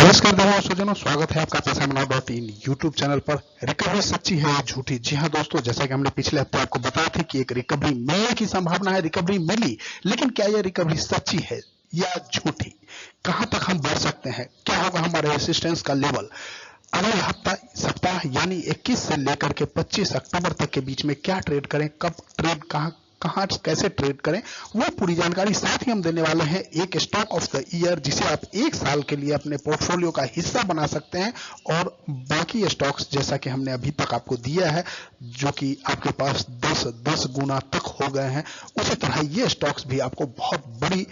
नमस्कार दोस्तों, सज्जनों, स्वागत है आपका पैसामना.in यूट्यूब चैनल पर। रिकवरी सच्ची है या झूठी? जी हाँ दोस्तों, जैसा कि हमने पिछले हफ्ते आपको बताया था कि एक रिकवरी मिलने की संभावना है, रिकवरी मिली, लेकिन क्या यह रिकवरी सच्ची है या झूठी? कहां तक हम बढ़ सकते हैं? क्या होगा हमारे रेसिस्टेंस का लेवल? अगले हफ्ता सप्ताह यानी 21 से लेकर के 25 अक्टूबर तक के बीच में क्या ट्रेड करें, कब ट्रेड, कहां कैसे ट्रेड करें, वो पूरी जानकारी साथ ही हम देने वाले हैं। एक स्टॉक ऑफ द ईयर जिसे आप एक साल के लिए अपने पोर्टफोलियो का हिस्सा बना सकते हैं, और बाकी स्टॉक्स जैसा कि हमने अभी तक आपको दिया है, जो कि आपके पास 10 गुना तक हो गए हैं, उसी तरह ये स्टॉक्स भी आपको बहुत बड़ी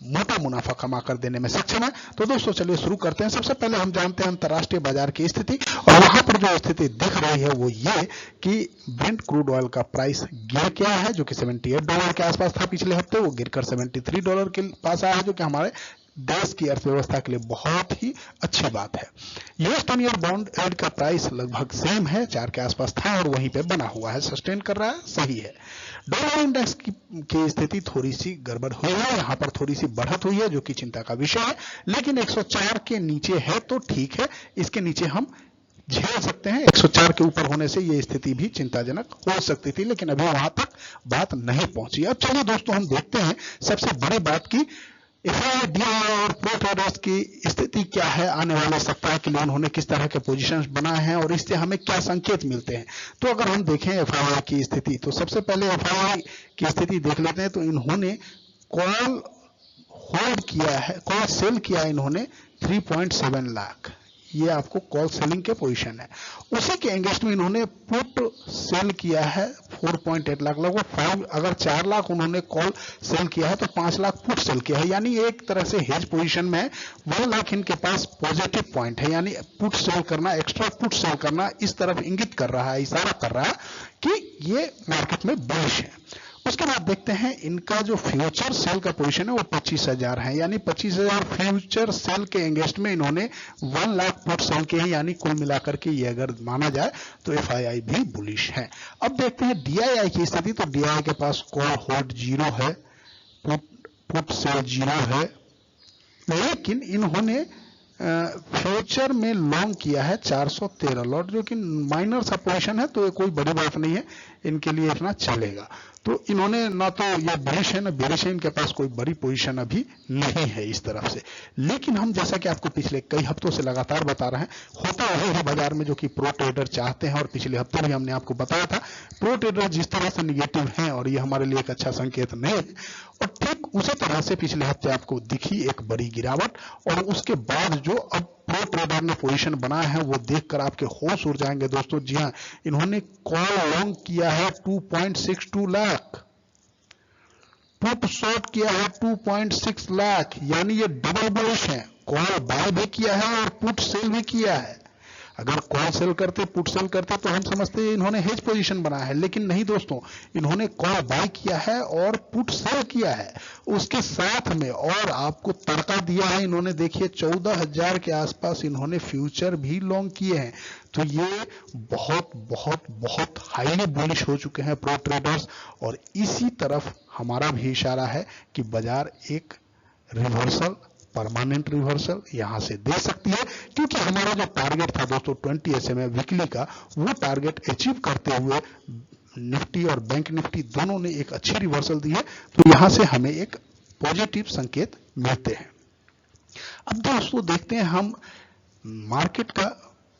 मोटा मुनाफा कमा कर देने में सक्षम है। तो दोस्तों चलिए शुरू करते हैं। सबसे पहले हम जानते हैं अंतर्राष्ट्रीय बाजार की स्थिति, और वहां पर जो स्थिति दिख रही है वो ये कि ब्रेंट क्रूड ऑयल का प्राइस गिर गया है, जो कि $78 के आसपास था पिछले हफ्ते, वो गिरकर $73 के पास आया है, जो कि हमारे देश की अर्थव्यवस्था के लिए बहुत ही अच्छी बात है। यूएस 10 ईयर बॉन्ड एड का प्राइस लगभग सेम है, 4 के आसपास था और वहीं पे बना हुआ है, सस्टेन कर रहा है, सही है। डॉलर इंडेक्स की स्थिति थोड़ी सी गड़बड़ हुई है, यहाँ पर थोड़ी सी बढ़त हुई है, जो कि चिंता का विषय है, लेकिन 104 के नीचे है तो ठीक है, इसके नीचे हम झेल सकते हैं। 104 के ऊपर होने से ये स्थिति भी चिंताजनक हो सकती थी, लेकिन अभी वहां तक बात नहीं पहुंची। अब चलिए दोस्तों हम देखते हैं सबसे बड़ी बात की एफआईआई और प्रो ट्रेडर्स की स्थिति क्या है, आने वाले सप्ताह के लिए उन्होंने किस तरह के पोजीशंस बनाए हैं और इससे हमें क्या संकेत मिलते हैं। तो अगर हम देखें एफआईआई की स्थिति, तो सबसे पहले एफआईआई की स्थिति देख लेते हैं। तो इन्होंने कॉल होल्ड किया है, कॉल सेल किया है इन्होंने 3.7 लाख, ये आपको कॉल सेलिंग के पोजीशन है। उसी के एंगेस्ट में इन्होंने पुट सेल किया है 4.8 लाख, लगभग 5, अगर 4 लाख उन्होंने कॉल सेल किया है तो 5 लाख पुट सेल किया है, यानी एक तरह से हेज पोजीशन में 1 लाख इनके पास पॉजिटिव पॉइंट है, यानी पुट सेल करना, एक्स्ट्रा पुट सेल करना इस तरफ इंगित कर रहा है, इशारा कर रहा है कि ये मार्केट में बुलिश है। उसके बाद देखते हैं इनका जो फ्यूचर सेल का पोजीशन है वो 25,000 है, यानी 25,000 फ्यूचर सेल के एंगेस्ट में इन्होंने 1 लाख पुट सेल किए हैं, यानी कुल मिलाकर के ये अगर माना जाए तो एफआईआई भी बुलिश है। अब देखते हैं डीआईआई की स्थिति। तो डीआईआई के पास कॉल होल्ड 0 है, पुट सेल 0 है, लेकिन इन्होंने फ्यूचर में लॉन्ग किया है 413 लॉट, जो कि माइनर सा पोजीशन है, तो ये कोई बड़ी बात नहीं है, इनके लिए इतना चलेगा। तो इन्होंने ना तो ये बेरिश है ना बेरिश है, इनके पास कोई बड़ी पोजीशन अभी नहीं है इस तरफ से। लेकिन हम जैसा कि आपको पिछले कई हफ्तों से लगातार बता रहे हैं, होता है बाजार में जो कि प्रो ट्रेडर चाहते हैं, और पिछले हफ्ते भी हमने आपको बताया था प्रो ट्रेडर जिस तरह से निगेटिव हैं और ये हमारे लिए एक अच्छा संकेत नहीं है, और ठीक उसी तरह से पिछले हफ्ते आपको दिखी एक बड़ी गिरावट, और उसके बाद जो अब प्रो ट्रेडर ने पोजीशन बनाया है वो देखकर आपके होश उड़ जाएंगे दोस्तों। जी हाँ, इन्होंने कॉल लॉन्ग किया है 2.62 लाख, पुट शॉर्ट किया है 2.6 लाख, यानी ये डबल बुलिश है। कॉल बाय भी किया है और पुट सेल भी किया है। अगर कॉल सेल करते, पुट सेल करते तो हम समझते हैं इन्होंने हेज पोजीशन बनाया है, लेकिन नहीं दोस्तों, इन्होंने कॉल बाय किया है और पुट सेल किया है। उसके साथ में और आपको तड़का दिया है इन्होंने, देखिए 14,000 के आसपास इन्होंने फ्यूचर भी लॉन्ग किए हैं। तो ये बहुत बहुत बहुत हाईली बुलिश हो चुके हैं प्रो ट्रेडर्स, और इसी तरफ हमारा भी इशारा है कि बाजार एक रिवर्सल, परमानेंट रिवर्सल यहां से दे सकती है, क्योंकि हमारा जो टारगेट था दोस्तों 20 SMA वीकली का, वो टारगेट अचीव करते हुए निफ्टी और बैंक निफ्टी दोनों ने एक अच्छी रिवर्सल दी है, तो यहां से हमें एक पॉजिटिव संकेत मिलते हैं। अब दोस्तों देखते हैं हम मार्केट का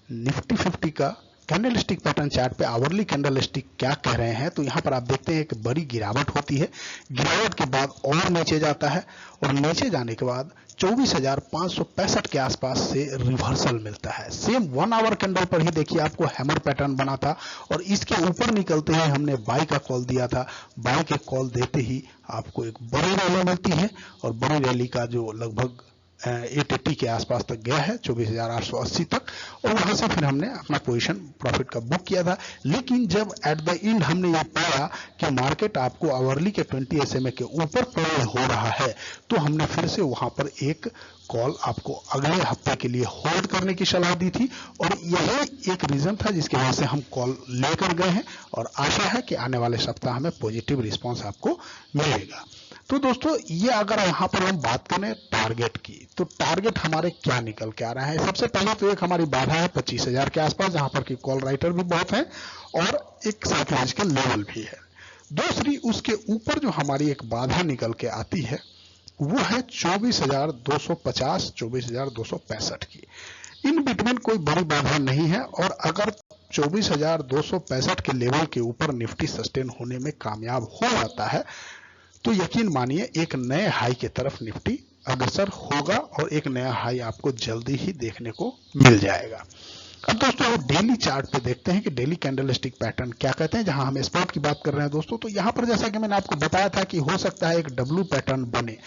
निफ्टी 50 का कैंडलस्टिक पैटर्न चार्ट पे आवरली कैंडलस्टिक क्या कह रहे हैं। तो यहाँ पर आप देखते हैं एक बड़ी गिरावट होती है, गिरावट के बाद और नीचे जाता है, और नीचे जाने के बाद 24,565 के आसपास से रिवर्सल मिलता है। सेम 1 आवर कैंडल पर ही देखिए आपको हैमर पैटर्न बना था, और इसके ऊपर निकलते ही हमने बाय का कॉल दिया था। बाय के कॉल देते ही आपको एक बड़ी रैली मिलती है, और बड़ी रैली का जो लगभग 880 के आसपास तक गया है, 24,880 तक, और वहां से फिर हमने अपना पोजीशन प्रॉफिट का बुक किया था। लेकिन जब एट द एंड हमने ये पाया कि मार्केट आपको आवरली के 20 SMA के ऊपर ट्रेड हो रहा है, तो हमने फिर से वहां पर एक कॉल आपको अगले हफ्ते के लिए होल्ड करने की सलाह दी थी, और यही एक रीजन था जिसकी वजह से हम कॉल लेकर गए हैं, और आशा है कि आने वाले सप्ताह में पॉजिटिव रिस्पॉन्स आपको मिलेगा। तो दोस्तों ये अगर यहाँ पर हम बात करें टारगेट की, तो टारगेट हमारे क्या निकल के आ रहा है। सबसे पहले तो एक हमारी बाधा है 25,000 के आसपास, जहां पर की कॉल राइटर भी बहुत है और एक साइकोलॉजिकल लेवल भी है। दूसरी उसके ऊपर जो हमारी एक बाधा निकल के आती है वो है 24,250 24,265 की। इन बिटवीन कोई बड़ी बाधा नहीं है और अगर 24,265 के लेवल के ऊपर निफ्टी सस्टेन होने में कामयाब हो जाता है तो यकीन मानिए एक नए हाई की तरफ निफ्टी अग्रसर होगा और एक नया हाई आपको जल्दी ही देखने को मिल जाएगा। अब दोस्तों अब डेली चार्ट पे देखते हैं कि डेली कैंडलस्टिक पैटर्न क्या कहते हैं, जहां हम स्पॉट की बात कर रहे हैं दोस्तों। तो यहां पर जैसा कि मैंने आपको बताया था कि हो सकता है एक डब्ल्यू पैटर्न बने,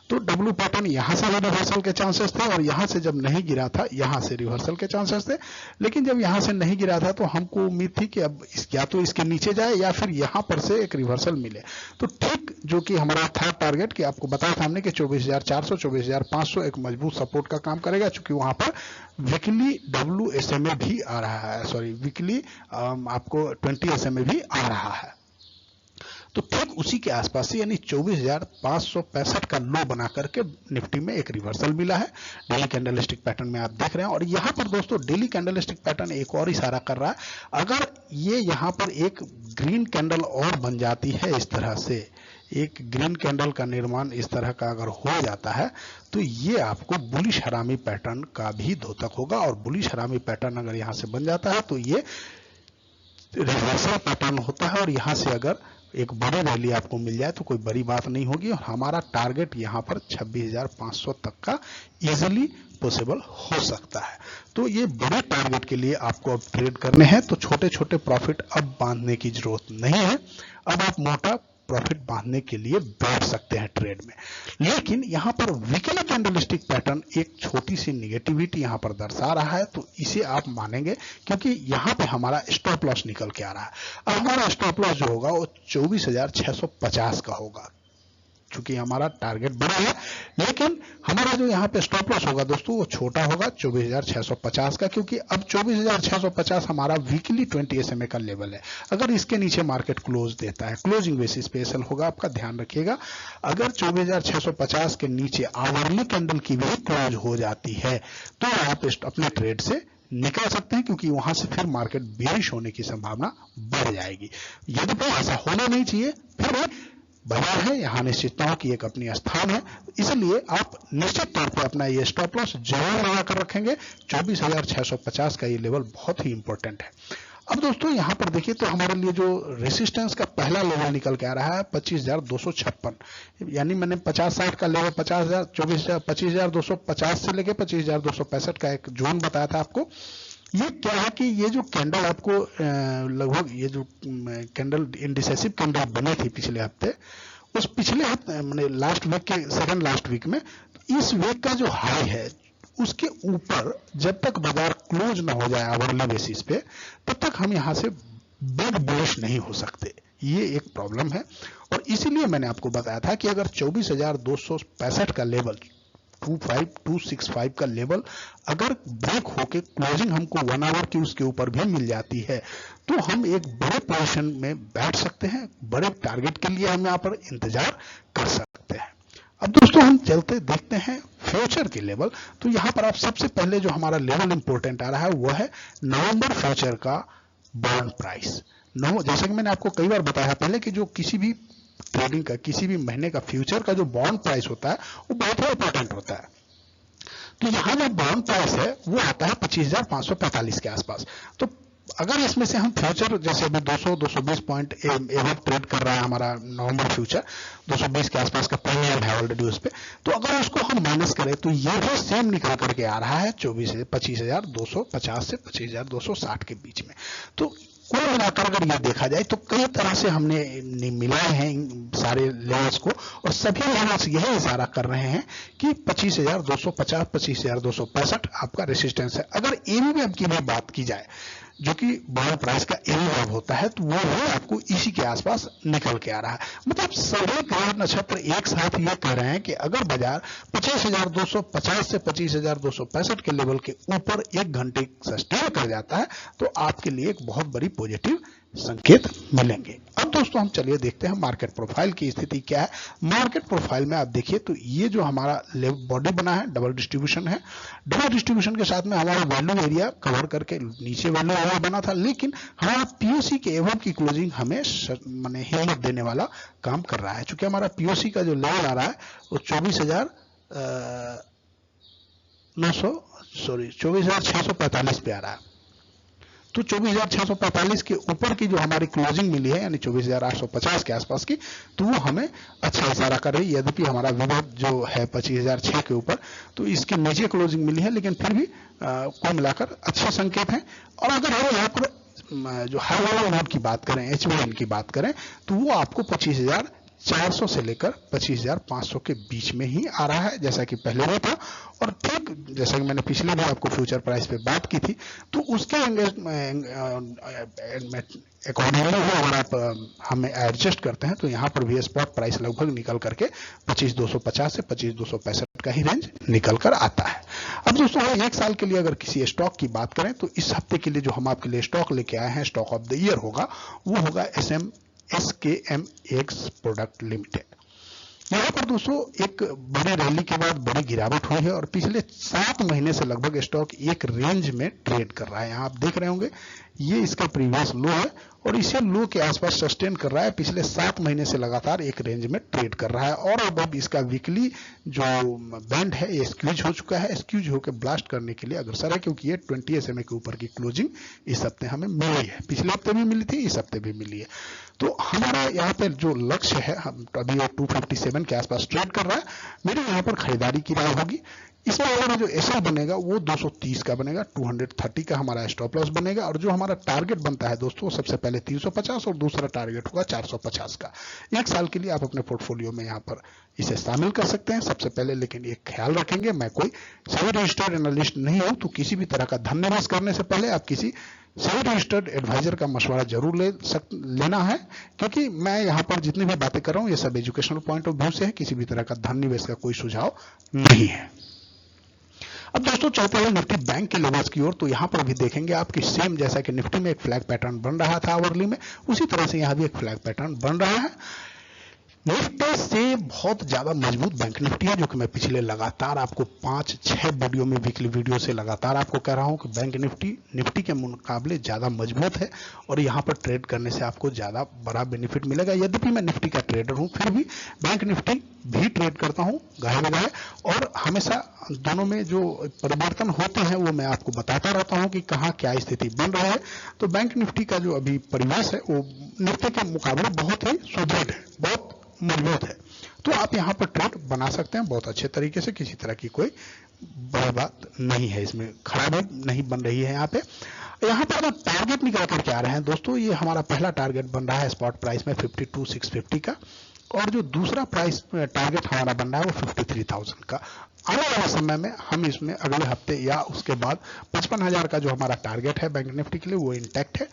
तो डब्ल्यू पैटर्न यहां से भी रिवर्सल के चांसेस थे और यहां से जब नहीं गिरा था यहां से रिवर्सल के चांसेस थे। लेकिन जब यहां से नहीं गिरा था तो हमको उम्मीद थी कि अब या तो इसके नीचे जाए या फिर यहां पर से एक रिवर्सल मिले। तो ठीक जो कि हमारा था टारगेट कि आपको बताया था हमने कि 24,400 24,500 एक मजबूत सपोर्ट का काम करेगा, चूंकि वहां पर वीकली WSMA भी आ रहा है, सॉरी वीकली आपको 20 SMA भी आ रहा है। तो ठीक उसी के आसपास से यानी 24,565 का लो बना करके निफ्टी में एक रिवर्सल मिला है डेली कैंडलस्टिक पैटर्न में आप देख रहे हैं। और यहां पर दोस्तों डेली कैंडलस्टिक पैटर्न एक और इशारा कर रहा है, अगर ये यहां पर एक ग्रीन कैंडल और बन जाती है, इस तरह से एक ग्रीन कैंडल का निर्माण इस तरह का अगर हो जाता है तो ये आपको बुलिश हरामी पैटर्न का भी द्योतक होगा। और बुलिश हरामी पैटर्न अगर यहां से बन जाता है तो ये रिवर्सल पैटर्न होता है और यहां से अगर एक बड़ी रैली आपको मिल जाए तो कोई बड़ी बात नहीं होगी और हमारा टारगेट यहां पर 26,500 तक का इजीली पॉसिबल हो सकता है। तो ये बड़े टारगेट के लिए आपको अब ट्रेड करने हैं तो छोटे छोटे प्रॉफिट अब बांधने की जरूरत नहीं है, अब आप मोटा प्रॉफिट बांधने के लिए बैठ सकते हैं ट्रेड में। लेकिन यहां पर वीकली कैंडलस्टिक पैटर्न एक छोटी सी निगेटिविटी यहां पर दर्शा रहा है, तो इसे आप मानेंगे क्योंकि यहां पे हमारा स्टॉप लॉस निकल के आ रहा है। अब हमारा स्टॉप लॉस जो होगा वो 24,650 का होगा, चूंकि हमारा टारगेट बड़ा है। लेकिन हमारा जो यहाँ पे स्टॉप लॉस होगा दोस्तों वो छोटा होगा 24,650 का, क्योंकि अब 24,650 हमारा वीकली 20 SMA का लेवल है। अगर इसके नीचे मार्केट क्लोज देता है, क्लोजिंग बेसिस पे सेल होगा, आपका ध्यान रखिएगा। अगर 24,650 के नीचे आवरली कैंडल की भी क्लोज हो जाती है तो आप अपने ट्रेड से निकल सकते हैं, क्योंकि वहां से फिर मार्केट बेरिश होने की संभावना बढ़ जाएगी। यद्यपि ऐसा होना नहीं चाहिए, फिर भी बाजार है, यहाँ निश्चितताओं की एक अपनी स्थान है, इसलिए आप निश्चित तौर पर अपना ये स्टॉप लॉस जरूर लगा कर रखेंगे। 24,650 का ये लेवल बहुत ही इंपॉर्टेंट है। अब दोस्तों यहाँ पर देखिए तो हमारे लिए जो रेसिस्टेंस का पहला लेवल निकल के आ रहा है 25,256, यानी मैंने 50-60 का लेवल 25,250 से लेके 25,265 का एक जोन बताया था आपको। ये क्या है कि ये जो कैंडल आपको लगभग ये जो कैंडल इंडिसेसिव कैंडल बने थी पिछले हफ्ते, उस पिछले हफ्ते मैंने लास्ट वीक के सेकंड लास्ट वीक में, इस वीक का जो हाई है उसके ऊपर जब तक बाजार क्लोज ना हो जाए आवरली बेसिस पे, तब तक हम यहां से बिग बुलिश नहीं हो सकते। ये एक प्रॉब्लम है और इसीलिए मैंने आपको बताया था कि अगर 24,265 का लेवल 25,265 का लेवल अगर ब्रेक होके क्लोजिंग हमको 1 आवर की उसके ऊपर भी मिल जाती है तो हम एक बड़े पोजीशन में बैठ सकते हैं, बड़े टारगेट के लिए हम यहाँ पर इंतजार कर सकते हैं। अब दोस्तों हम चलते देखते हैं फ्यूचर के लेवल। तो यहाँ पर आप सबसे पहले जो हमारा लेवल इंपॉर्टेंट आ रहा है वो है नवंबर फ्यूचर का बॉन्ड प्राइस। जैसा कि मैंने आपको कई बार बताया पहले कि जो किसी भी ट्रेडिंग का किसी भी महीने का फ्यूचर का जो बॉन्ड प्राइस होता है वो बहुत ही इंपॉर्टेंट होता है। तो यहाँ जो बॉन्ड प्राइस है वो आता है 25,545 के आसपास। तो अगर इसमें से हम फ्यूचर जैसे अभी 200-220 पॉइंट एवं ट्रेड कर रहा है हमारा नवंबर फ्यूचर, 220 के आसपास का प्रीमियम है ऑलरेडी उस पे, तो अगर उसको हम माइनस करें तो ये भी सेम निकल करके आ रहा है 25,250 से 25,260 के बीच में। तो कुल मिलाकर अगर ये देखा जाए तो कई तरह से हमने मिलाए हैं सारे लेवल्स को और सभी लेवल्स यही इशारा कर रहे हैं कि 25,250 25,265 आपका रेसिस्टेंस है। अगर एवीएम की भी बात की जाए जो कि बॉन्ड प्राइस का एवीएम होता है तो वो भी आपको इसी के आसपास निकल के आ रहा है। मतलब सभी ग्रह नक्षत्र एक साथ ये कह रहे हैं कि अगर बाजार 25,250 से 25,265 के लेवल के ऊपर एक घंटे सस्टेन कर जाता है तो आपके लिए एक बहुत बड़ी पॉजिटिव संकेत मिलेंगे। अब दोस्तों हम चलिए देखते हैं मार्केट प्रोफाइल की स्थिति क्या है। मार्केट प्रोफाइल में आप देखिए तो ये जो हमारा बॉडी बना है डबल डिस्ट्रीब्यूशन है। डबल डिस्ट्रीब्यूशन के साथ में हमारा वैल्यू एरिया कवर करके नीचे वैल्यू एरिया बना था, लेकिन हमारा पीओसी के एवं की क्लोजिंग हमें माने हिम्मत देने वाला काम कर रहा है। चूंकि हमारा पीओसी का जो लेवल आ रहा है वो 24,645 पे आ रहा है। तो 24,645 के ऊपर की जो हमारी क्लोजिंग मिली है यानी 24,850 के आसपास की, तो वो हमें अच्छा इशारा कर रही है। यद्यपि हमारा विभव जो है 25,006 के ऊपर, तो इसके नीचे क्लोजिंग मिली है, लेकिन फिर भी कुल मिलाकर अच्छे संकेत हैं। और अगर हम यहाँ पर जो हाई वाला नोट की बात करें, HVN की बात करें, तो वो आपको 25,400 से लेकर 25,500 के बीच में ही आ रहा है, जैसा कि पहले भी था। और ठीक जैसा कि मैंने पिछले भी आपको फ्यूचर प्राइस पे बात की थी, तो उसके अकॉर्डिंगली अगर आप हमें एडजस्ट करते हैं तो यहाँ पर भी स्पॉट प्राइस लगभग निकल करके 25,250 से 25,265 का ही रेंज निकल कर आता है। अब दोस्तों एक साल के लिए अगर किसी स्टॉक की बात करें तो इस हफ्ते के लिए जो हम आपके लिए स्टॉक लेके आए हैं, स्टॉक ऑफ द ईयर होगा, वो होगा SKMX प्रोडक्ट लिमिटेड। यहाँ पर दोस्तों एक बड़ी रैली के बाद बड़ी गिरावट हुई है और पिछले 7 महीने से लगभग स्टॉक एक रेंज में ट्रेड कर रहा है। यहाँ आप देख रहे होंगे ये इसका प्रीवियस लो है और इसे लो के आसपास सस्टेन कर रहा है। पिछले 7 महीने से लगातार एक रेंज में ट्रेड कर रहा है और अब इसका वीकली जो बैंड है ये स्क्यूज हो चुका है। स्क्यूज होकर ब्लास्ट करने के लिए अग्रसर है, क्योंकि ये 20 SMA के ऊपर की क्लोजिंग इस हफ्ते हमें मिली है। पिछले हफ्ते भी मिली थी, इस हफ्ते भी मिली है। तो हमारा यहाँ पर जो लक्ष्य है, हम अभी 257 के आसपास ट्रेड कर रहा है, मेरे यहाँ पर खरीदारी की राय होगी। इसमें हमारा जो एसएल बनेगा वो 230 का बनेगा, 230 का हमारा स्टॉप लॉस बनेगा। और जो हमारा टारगेट बनता है दोस्तों, सबसे पहले 350 और दूसरा टारगेट होगा 450 का। एक साल के लिए आप अपने पोर्टफोलियो में यहाँ पर इसे शामिल कर सकते हैं सबसे पहले। लेकिन एक ख्याल रखेंगे, मैं कोई सेबी रजिस्टर्ड एनालिस्ट नहीं हूं, तो किसी भी तरह का धन निवेश करने से पहले आप किसी सेबी रजिस्टर्ड एडवाइजर का मशवरा जरूर लेना है, क्योंकि मैं यहाँ पर जितनी भी बातें कर रहा हूँ ये सब एजुकेशनल पॉइंट ऑफ व्यू से है, किसी भी तरह का धन निवेश का कोई सुझाव नहीं है। अब दोस्तों चलते हैं निफ्टी बैंक के लेवल्स की ओर। तो यहाँ पर भी देखेंगे आपकी सेम जैसा कि निफ्टी में एक फ्लैग पैटर्न बन रहा था आवरली में, उसी तरह से यहाँ भी एक फ्लैग पैटर्न बन रहा है। निफ्टी से बहुत ज्यादा मजबूत बैंक निफ्टी है, जो कि मैं पिछले लगातार आपको 5-6 वीडियो में, वीकली वीडियो से लगातार आपको कह रहा हूं कि बैंक निफ्टी के मुकाबले ज्यादा मजबूत है और यहां पर ट्रेड करने से आपको ज्यादा बड़ा बेनिफिट मिलेगा। यद्यपि मैं निफ्टी का ट्रेडर हूं, फिर भी बैंक निफ्टी भी ट्रेड करता हूं गाहे लगाए, और हमेशा दोनों में जो परिवर्तन होते हैं वो मैं आपको बताता रहता हूं कि कहाँ क्या स्थिति बन रहा है। तो बैंक निफ्टी का जो अभी परिवेश है वो निफ्टी के मुकाबले बहुत ही सुदृढ़ है, बहुत मजबूत है। तो आप यहाँ पर ट्रेड बना सकते हैं बहुत अच्छे तरीके से, किसी तरह की कोई बड़ी बात नहीं है, इसमें खराबी नहीं बन रही है। यहाँ पर हम टारगेट निकाल करके आ रहे हैं दोस्तों। ये हमारा पहला टारगेट बन रहा है स्पॉट प्राइस में 52,650 का, और जो दूसरा प्राइस टारगेट हमारा बन रहा है वो 53,000 का। आने वाले समय में हम इसमें अगले हफ्ते या उसके बाद 55,000 का जो हमारा टारगेट है बैंक निफ्टी के लिए वो इंटैक्ट है।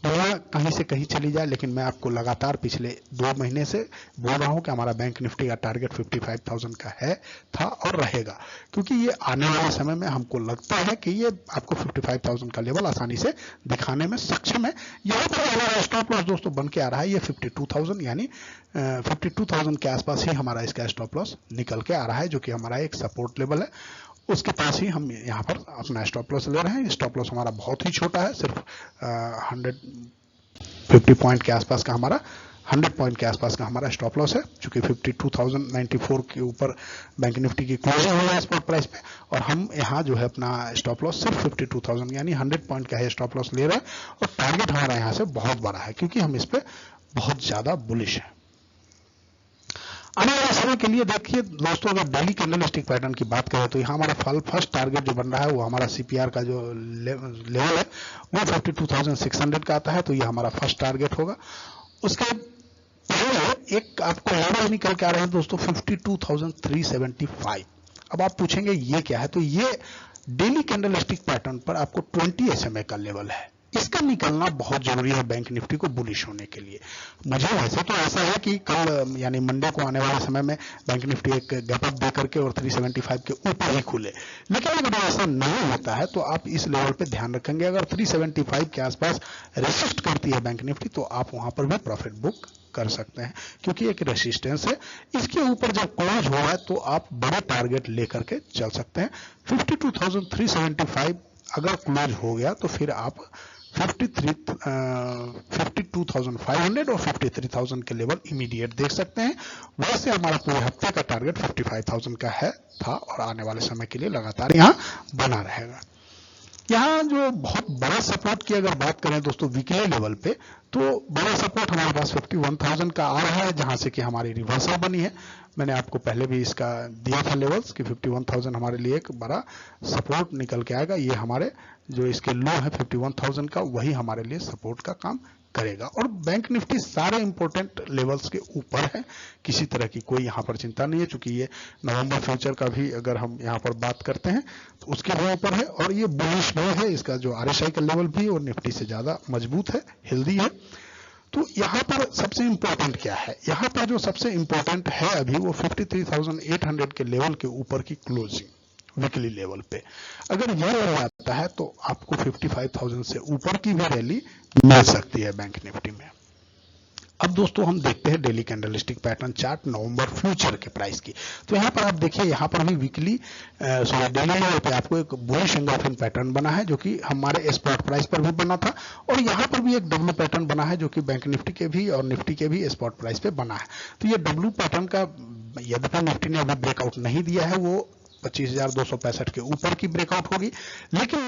दुनिया कहीं से कहीं चली जाए, लेकिन मैं आपको लगातार पिछले 2 महीने से बोल रहा हूं कि हमारा बैंक निफ्टी का टारगेट 55,000 का है, था और रहेगा, क्योंकि ये आने वाले समय में हमको लगता है कि ये आपको 55,000 का लेवल आसानी से दिखाने में सक्षम है। यहाँ पर हमारा स्टॉप लॉस दोस्तों बन के आ रहा है ये 52,000, यानी 52,000 के आसपास ही हमारा इसका स्टॉप लॉस निकल के आ रहा है, जो कि हमारा एक सपोर्ट लेवल है। उसके पास ही हम यहाँ पर अपना स्टॉप लॉस ले रहे हैं। स्टॉप लॉस हमारा बहुत ही छोटा है, सिर्फ 150 पॉइंट के आसपास का हमारा 100 पॉइंट के आसपास का हमारा स्टॉप लॉस है, चूंकि 52,094 के ऊपर बैंक निफ्टी की क्लोजिंग हुई है स्पॉट प्राइस पे, और हम यहाँ जो है अपना स्टॉप लॉस सिर्फ 52,000 यानी 100 पॉइंट का है स्टॉप लॉस ले रहे हैं। और टारगेट हमारा यहाँ से बहुत बड़ा है, क्योंकि हम इस पे बहुत ज्यादा बुलिश है। आने वाले समय के लिए देखिए दोस्तों, अगर डेली कैंडलस्टिक पैटर्न की बात करें तो यहाँ हमारा फर्स्ट टारगेट जो बन रहा है वो हमारा सीपीआर का जो लेवल है वो 52,600 का आता है, तो ये हमारा फर्स्ट टारगेट होगा। उसके पहले एक आपको लेवल निकल के आ रहे हैं दोस्तों 52,375। अब आप पूछेंगे ये क्या है, तो ये डेली कैंडलस्टिक पैटर्न पर आपको 20 SMA का लेवल है। इसका निकलना बहुत जरूरी है बैंक निफ्टी को बुलिश होने के लिए। मुझे वैसे तो ऐसा है कि कल यानी मंडे को आने वाले समय में बैंक निफ्टी एक गैप अप दे करके और 375 के ऊपर ही खुले, लेकिन अगर ऐसा नहीं होता है तो आप इस लेवल पे ध्यान रखेंगे। अगर 375 के आसपास रेसिस्ट करती है बैंक निफ्टी तो आप वहां पर भी प्रॉफिट बुक कर सकते हैं, क्योंकि एक रेसिस्टेंस है। इसके ऊपर जब क्लोज हुआ है तो आप बड़े टारगेट लेकर के चल सकते हैं। 52,375 अगर क्लोज हो गया तो फिर आप 52,500 और 53,000 के लेवल इमीडिएट देख सकते हैं। वैसे हमारा पूरे हफ्ते का टारगेट 55,000 का है था और आने वाले समय के लिए लगातार यहाँ बना रहेगा। यहाँ जो बहुत बड़ा सपोर्ट की अगर बात करें दोस्तों वीकली लेवल पे, तो बड़ा सपोर्ट हमारे पास 51,000 का आ रहा है, जहां से कि हमारी रिवर्सल बनी है। मैंने आपको पहले भी इसका दिया था लेवल्स कि 51,000 हमारे लिए एक बड़ा सपोर्ट निकल के आएगा। ये हमारे जो इसके लो है 51,000 का, वही हमारे लिए सपोर्ट का काम करेगा। और बैंक निफ्टी सारे इंपॉर्टेंट लेवल्स के ऊपर है, किसी तरह की कोई यहाँ पर चिंता नहीं है, क्योंकि ये नवंबर फ्यूचर का भी अगर हम यहाँ पर बात करते हैं तो उसके भी ऊपर है और ये बुलिश भी है। इसका जो RSI का लेवल भी और निफ्टी से ज्यादा मजबूत है, हेल्दी है। तो यहाँ पर सबसे इंपॉर्टेंट क्या है, यहाँ पर जो सबसे इंपॉर्टेंट है अभी वो 53,800 के लेवल के ऊपर की क्लोजिंग वीकली लेवल पे। अगर यह लेवल आता है तो आपको 55,000 से ऊपर की भी रैली मिल सकती है बैंक निफ्टी में। अब दोस्तों हम देखते हैं डेली कैंडलस्टिक पैटर्न चार्ट नवंबर फ्यूचर के प्राइस की। तो यहाँ पर आप देखिए, यहाँ पर भी वीकली डेली लेवल पे आपको एक बुलिश एंगल्फिंग पैटर्न बना है, जो कि हमारे स्पॉट प्राइस पर भी बना था। और यहाँ पर भी एक डब्ल्यू पैटर्न बना है, जो कि बैंक निफ्टी के भी और निफ्टी के भी स्पॉट प्राइस पे बना है। तो ये डब्ल्यू पैटर्न का यद्यपि निफ्टी ने अभी ब्रेकआउट नहीं दिया है, वो 25,265 के ऊपर की ब्रेकआउट होगी, लेकिन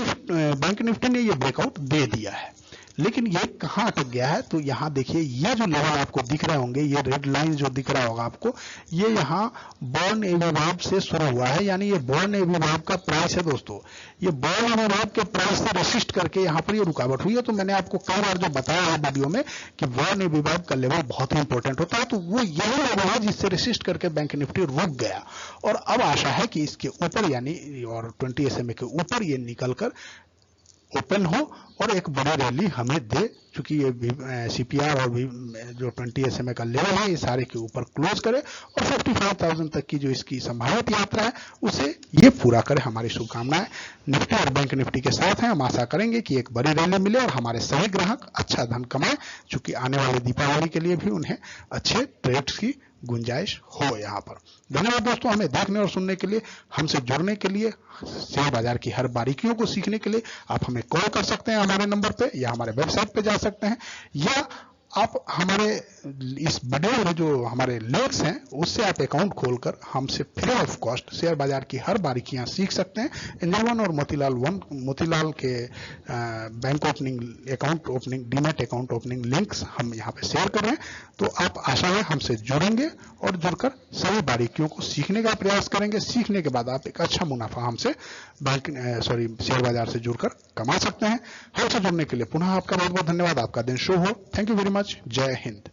बैंक निफ्टी ने ये ब्रेकआउट दे दिया है। लेकिन ये कहाँ अटक गया है, तो यहाँ देखिए, ये जो लेवल आपको दिख रहे होंगे, ये रेड लाइन जो दिख रहा होगा आपको, ये यहाँ बॉर्न एविवाब से शुरू हुआ है, यानी ये बॉर्न एविवाब का प्राइस है दोस्तों। ये बॉर्न एविवाब के प्राइस से रेसिस्ट करके यहाँ पर ये रुकावट हुई है। तो मैंने आपको कई बार जो बताया है वीडियो में कि बॉर्न एविवाब का लेवल बहुत ही इंपॉर्टेंट होता है, तो वो यही लेवल है जिससे रेसिस्ट करके बैंक निफ्टी रुक गया। और अब आशा है कि इसके ऊपर यानी और 20 SMA के ऊपर ये निकलकर ओपन हो और एक बड़ी रैली हमें दे, क्योंकि ये CPR और भी जो 20 SMA का लेवल है, ये सारे के ऊपर क्लोज करे और 55,000 तक की जो इसकी संभावित यात्रा है उसे ये पूरा करे। हमारी शुभकामनाएं निफ्टी और बैंक निफ्टी के साथ हैं। हम आशा करेंगे कि एक बड़ी रैली मिले और हमारे सभी ग्राहक अच्छा धन कमाएं, क्योंकि आने वाले दीपावली के लिए भी उन्हें अच्छे ट्रेड्स की गुंजाइश हो। यहाँ पर धन्यवाद दोस्तों, हमें देखने और सुनने के लिए, हमसे जुड़ने के लिए, शेयर बाजार की हर बारीकियों को सीखने के लिए आप हमें कॉल कर सकते हैं हमारे नंबर पे, या हमारे वेबसाइट पे जा सकते हैं, या आप हमारे इस वीडियो में जो हमारे लिंक्स हैं उससे आप अकाउंट खोलकर हमसे फ्री ऑफ कॉस्ट शेयर बाजार की हर बारीकियां सीख सकते हैं। एंजल वन और मोतीलाल के bank opening, account opening, demat account opening links हम यहाँ पे शेयर कर रहे हैं। तो आप आशा है हमसे जुड़ेंगे और जुड़कर सभी बारीकियों को सीखने का प्रयास करेंगे। सीखने के बाद आप एक अच्छा मुनाफा हमसे शेयर बाजार से जुड़कर कमा सकते हैं। हमसे जुड़ने के लिए पुनः आपका बहुत बहुत धन्यवाद। आपका दिन शुभ हो। Thank you very much. जय हिंद।